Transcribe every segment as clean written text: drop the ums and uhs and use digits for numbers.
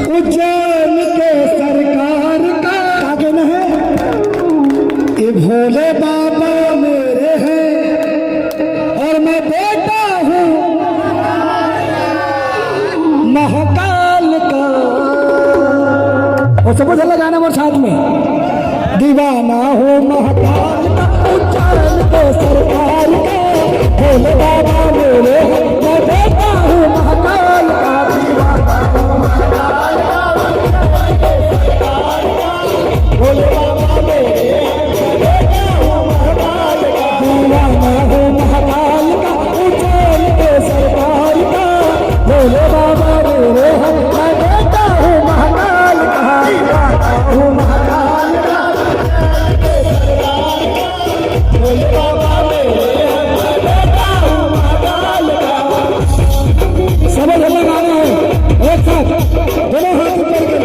उज्जैन के सरकार का कागन है, ये भोले बाबा मेरे हैं और मैं बेटा हूँ महाकाल का। और सब लगाना वो साथ में, दीवाना हो महाकाल का, उज्जैन के सरकार का, भोले बाबा मेरे हैं मैं बेटा हूँ महाकाल का। दीवाना हो महाकाल का, भोले बाबा मेरे हैं मैं बेटा हूँ महाकाल का। दीवाना हो महाकाल का, उज्जैन के सरकार का, भोले बाबा मेरे हैं मैं बेटा हूँ महाकाल का। दीवाना हूँ महाकाल का, भोले बाबा मेरे हैं मैं बेटा हूँ महाकाल का। समझ लगाना है एक साथ, दोनों हाथ ऊपर कर।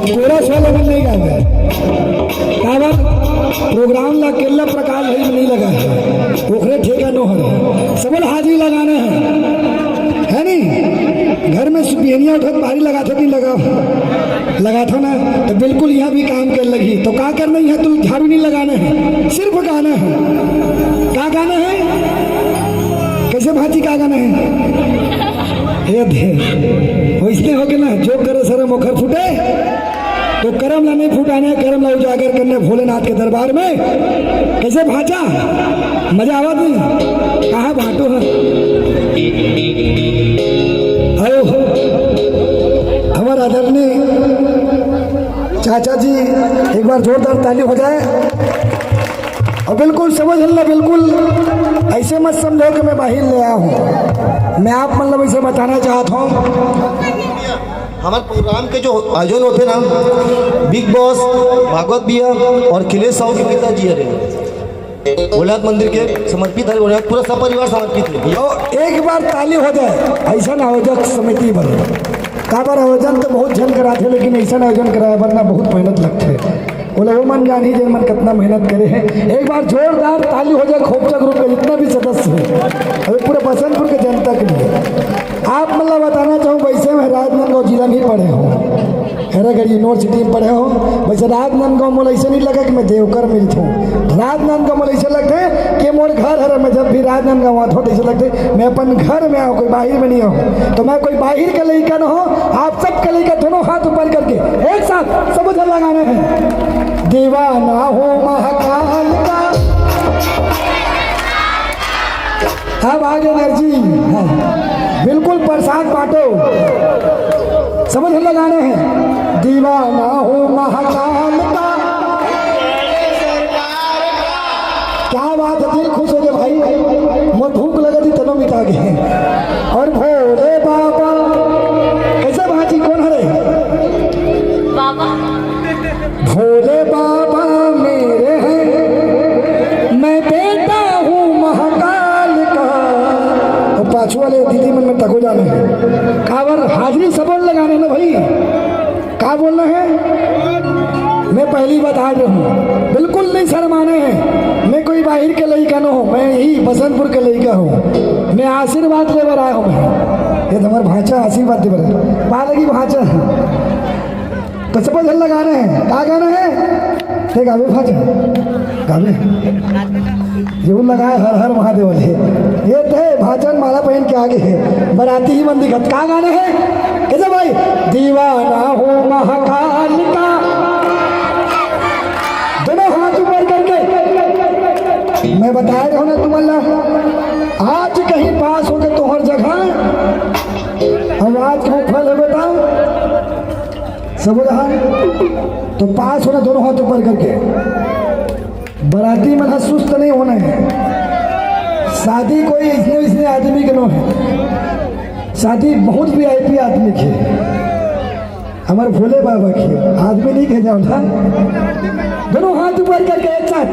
पूरा सोलह में नहीं गाया है कावर प्रोग्राम ला केला प्रकार नहीं लगा है, ओखरे ठेका नो है, सबल हाजिरी लगाना है नहीं। घर में सुपियनिया उठत भारी लगा था नहीं लगा था ना, तो बिल्कुल यहाँ भी काम कर लगी। तो क्या करना है, तुम झाड़ू नहीं लगाना है, सिर्फ गाना है। क्या गाना है, कैसे भांति क्या गाना है, ये दे वैसने हो गया ना, जो करे सर मुखर फूटे तो करम ला नहीं फूटाने, करम ला उजागर करने भोलेनाथ के दरबार में। कैसे भाचा मजा आवा नहीं, कहाँ बांटो है आयो हो हमारा आदरणीय चाचा जी, एक बार जोरदार ताली हो जाए। और बिल्कुल समझ लेना, बिल्कुल ऐसे मत समझो कि मैं बाहर ले आया हूँ, मैं आप मतलब ऐसे बताना चाहता हूँ। हमारे प्रोग्राम के जो आयोजन होते ना, बिग बॉस भागवत भैया और अखिलेश साहू के पिताजी है भोलेनाथ मंदिर के समर्पित है, भोलेनाथ पूरा सब परिवार समर्पित है। तो एक बार ताली हो जाए, ऐसा आयोजक समिति बने। का बार आयोजन तो बहुत जन कराते, लेकिन ऐसा आयोजन कराया वरना बहुत मेहनत लगते। बोले वो मन जानी जन मन कितना मेहनत करे हैं। एक बार जोरदार ताली हो जाए खोपचा ग्रुप के जितना भी सदस्य है, अभी पूरे बसंतपुर के जनता के लिए। आप मतलब बताना चाहूँ, वैसे मैं राजनांदगांव जिला नहीं पढ़े हूँ, हैरागढ़ यूनिवर्सिटी में पढ़े हो। वैसे राजनांदगांव मोल ऐसे नहीं लगा कि मैं देवकर मिलत हूँ, राजनांदगांव मोल ऐसे लगते हैं कि मोर घर है। मैं जब भी राजनांदगांव आता हूँ तो ऐसे लगते मैं अपन घर में आऊँ, कोई बाहर में नहीं हूँ। तो मैं कोई बाहर का लड़का न हो, आप सब के लड़का दोनों हाथ ऊपर करके एक साथ सब उधर लगाने हैं, दीवाना हो महाकाल का। अब आगे एनर्जी बिल्कुल प्रसाद बांटो, समझ लगाने हैं, दीवाना हो महाकाल का। क्या बात है, दिल खुश हो गए भाई, मैं भूख लगा थी तनो मिटा गए। और भोले बाबा कैसे भाजी कौन हरे बाबा, भोले बाबा मेरे हैं मैं बेटा हूँ महाकाल का। और पाछू वाले दीदी मन में तको जाने हैं, कावर हाजिरी सबल लगाने ना भाई, क्या बोलना है। मैं पहली बता रहा हूँ, बिल्कुल नहीं शर्माने हैं। मैं कोई बाहर के लड़का न हूँ, मैं यही बसंतपुर के लड़का हूँ। मैं आशीर्वाद लेकर आया हूँ। मैं ये तुम्हारा भाषा आशीर्वाद दे बता बात की भाषा तो सब झल लगाने हैं। क्या गाना है, ते गावे भाषा गावे जरूर लगाए, हर हर महादेव वाले ये थे भाजन माला पहन के आगे है, बराती ही मन दिखत। क्या गाना है कैसे भाई, दीवाना हो महाकाल का। दोनों हाथ ऊपर करके मैं बता रहा हूँ ना तुम्हारा, आज कहीं पास हो गए तो हर जगह आवाज क्यों फैले बेटा सब तो पास होना, दोनों हाथ ऊपर करके। बराती मन सुस्त नहीं होना है, शादी कोई इसने आदमी के नो है, शादी बहुत VIP आदमी की, हमारे भोले बाबा की आदमी नहीं कह जाओ था। दोनों हाथ ऊपर करके एक साथ,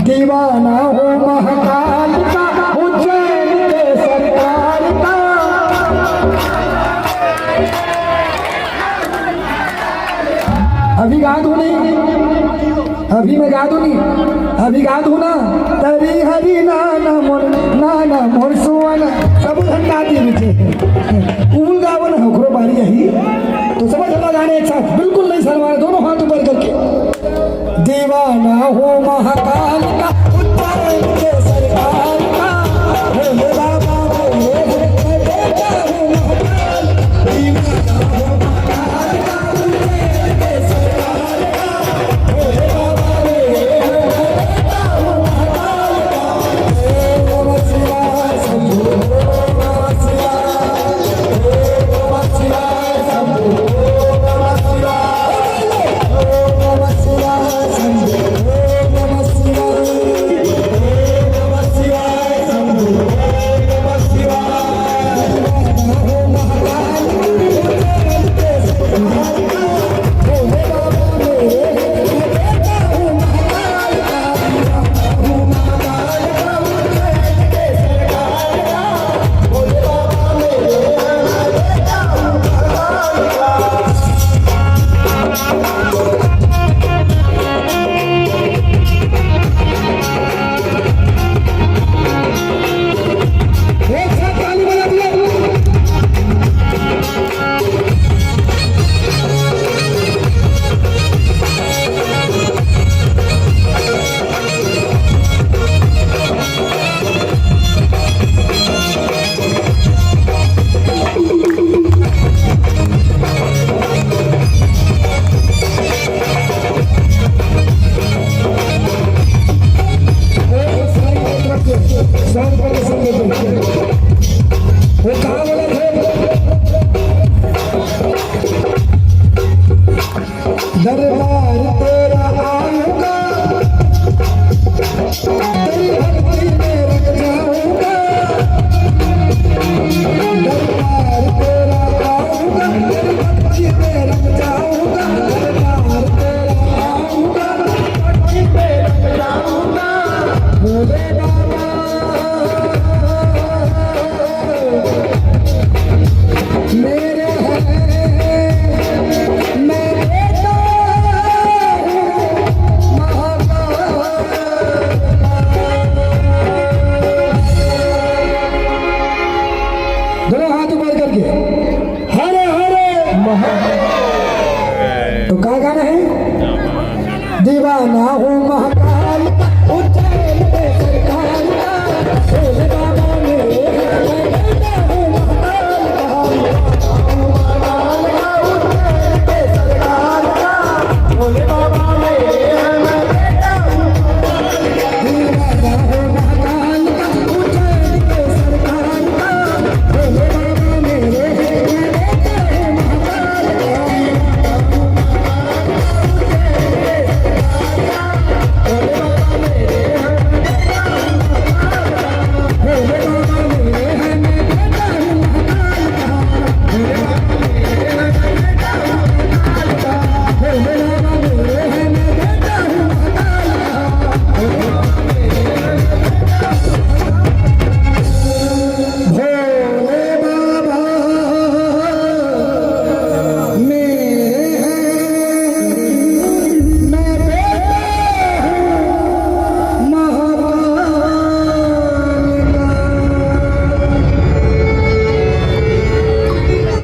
दीवाना हो महाकाल का, उज्जैन के सरकार का। अभी गा दूं नहीं, अभी मैं गा दूं नहीं, अभी गा दूं ना, तरी हरी नाना मोर सुवन सब झंडा दिए मुझे उबुल गावन हखरो बारी यही तो समझ लो गाने एक साथ बिल्कुल नहीं शर्माए दोनों हाथ ऊपर करके दीवाना हो महाकाल का उज्जैन के सरकार का भोले बाबा बोले मैं बेटा हूँ महाकाल दीवाना हो महाकाल का उज्जैन के सरकार का भोले बाबा बोले मैं बेटा हूँ महाकाल का ओम नमः शिवाय शंभो नमः शिवाय ओम नमः शिवाय शंभो नमः शिवाय ओम नमः शिवाय शंभो नमः शिवाय ओम नमः शिवाय शंभो नमः शिवाय हो महाकाल उज्जैन के सरकार का भोले बाबा मेरे मैं बेटा हूँ महाकाल का हूँ महाकाल का उज्जैन के सरकार का भोले बाबा मेरे मैं बेटा हूँ महाकाल का एक साथ ताली बजा दिया वो कहाँ बोला थे दरबार तेरा आऊंगा तेरी भक्ति में रख जाऊंगा दरबार तेरा आऊंगा तेरी भक्ति में रख जाऊंगा दरबार तेरा आऊंगा भक्ति में रख जाऊंगा भोले बाबा मेरे हैं मैं बेटा हूँ महाकाल दोनों हाथ ऊपर करके हरे हरे तो क्या गाना है दीवाना हूँ महाकाल का उज्जैन के सरकार का भोले बाबा